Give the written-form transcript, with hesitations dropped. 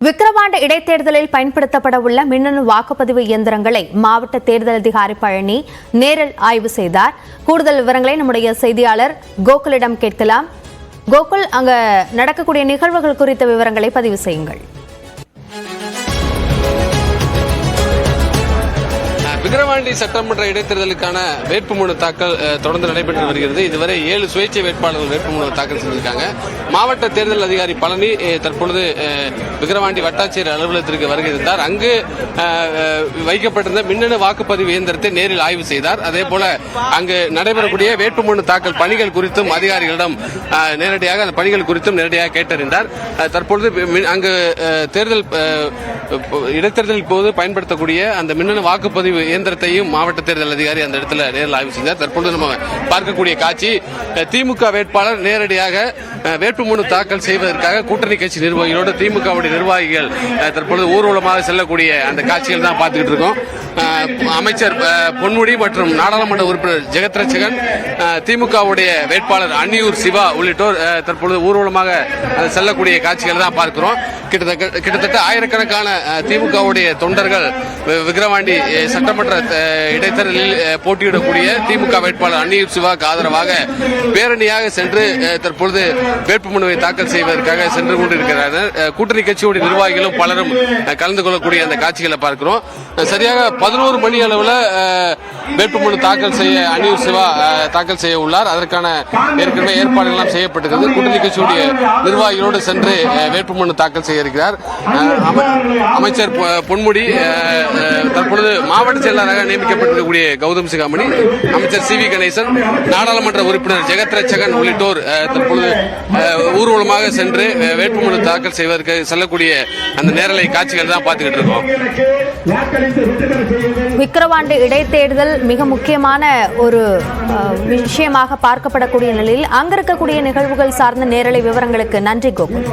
விக்கிரவாண்டி இடைத்தேர்தலில் பயன்படுத்தப்பட உள்ள மின்னணு வாக்குப்பதிவு இயந்திரங்களை மாவட்ட தேர்தல் அதிகாரி பழனி நேரில் ஆய்வு செய்தார். கூடுதல் விவரங்களை நம்முடைய செய்தியாளர் கோகுலிடம் கேட்கலாம். கோகுல், அங்க நடக்கக்கூடிய நிகழ்வுகள் குறித்த விவரங்களை பதிவு செய்யுங்கள். விக்கிரவாண்டி சட்டமன்ற இடைத்தேர்தலுக்கான வேட்புமனு தாக்கல் தொடர்ந்து நடைபெற்று வருகிறது. இதுவரை 7 சுயேட்சை வேட்பாளர்கள் வேட்புமனு தாக்கல் செய்திருக்காங்க. மாவட்ட தேர்தல் அதிகாரி பழனி தற்பொழுது விக்கிரவாண்டி வட்டாட்சியர் அலுவலகத்திற்கு வருகை இருந்தார். அங்கு வைக்கப்பட்டிருந்த மின்னணு வாக்குப்பதிவு இயந்திரத்தை நேரில் ஆய்வு செய்தார். அதே போல அங்கு நடைபெறக்கூடிய வேட்புமனு தாக்கல் பணிகள் குறித்தும் அதிகாரிகளிடம் நேரடியாக அந்த பணிகள் குறித்தும் நேரடியாக கேட்டறிந்தார். தற்பொழுது அங்கு தேர்தல் இடைத்தேர்தலின் போது பயன்படுத்தக்கூடிய அந்த மின்னணு வாக்குப்பதிவு இயந்திரத்தையும் மாவட்ட தேர்தல் அதிகாரி அந்த இடத்துல நேரில் ஆய்வு செய்தார். தற்பொழுது நம்ம பார்க்கக்கூடிய காட்சி திமுக வேட்பாளர் நேரடியாக வேட்புமனு தாக்கல் செய்வதற்காக கூட்டணி கட்சி நிர்வாகிகளோடு திமுகவுடைய நிர்வாகிகள் தற்பொழுது ஊர்வலமாக செல்லக்கூடிய அந்த காட்சிகள் தான் பார்த்துக்கிட்டு இருக்கோம். அமைச்சர் பொன்முடி மற்றும் நாடாளுமன்ற உறுப்பினர் ஜெகத்ரட்சகன், திமுகவுடைய வேட்பாளர் அன்னியூர் சிவா உள்ளிட்டோர் தற்பொழுது ஊர்வலமாக செல்லக்கூடிய காட்சிகள் தான் பார்க்கிறோம். கிட்டத்தட்ட ஆயிரக்கணக்கான திமுகவுடைய தொண்டர்கள் விக்கிரவாண்டி சட்டமன்ற இடைத்தேர்தலில் போட்டியிடக்கூடிய திமுக வேட்பாளர் அன்னியூர் சிவாக்கு ஆதரவாக பேரணியாக சென்று தற்பொழுது வேட்புமனுவை தாக்கல் செய்வதற்காக சென்று கொண்டிருக்கிறார்கள். கூட்டணி கட்சியுடைய நிர்வாகிகளும் பலரும் கலந்து கொள்ளக்கூடிய அந்த காட்சிகளை பார்க்கிறோம். சரியாக 11 மணி அளவில் வேட்புமனு தாக்கல் செய்ய அன்னியூர் சிவா தாக்கல் செய்ய உள்ளார். அதற்கான ஏற்கனவே ஏற்பாடுகள் செய்யப்பட்டிருக்கிறது. கூட்டணி கட்சியுடைய நிர்வாகிகளோடு சென்று வேட்புமனு தாக்கல் செய்ய இருக்கிறார். அமைச்சர் பொன்முடி தற்பொழுது மாவட்ட செயலாளராக நியமிக்கப்பட்டிருக்கக்கூடிய கௌதம் சிகாமணி, அமைச்சர் சி வி கணேசன், நாடாளுமன்ற உறுப்பினர் ஜெகத்ரட்சகன் உள்ளிட்டோர் தற்பொழுது ஊர்வலமாக சென்று வேட்புமனு தாக்கல் செய்வதற்கு செல்லக்கூடிய அந்த நேரலை காட்சிகள் தான் பார்த்துக்கிட்டு இருக்கோம். விக்கிரவாண்டி இடைத்தேர்தல் மிக முக்கியமான ஒரு விஷயமாக பார்க்கப்படக்கூடிய நிலையில் அங்கிருக்கக்கூடிய நிகழ்வுகள் சார்ந்த நேரலை விவரங்களுக்கு நன்றி கோகுல்.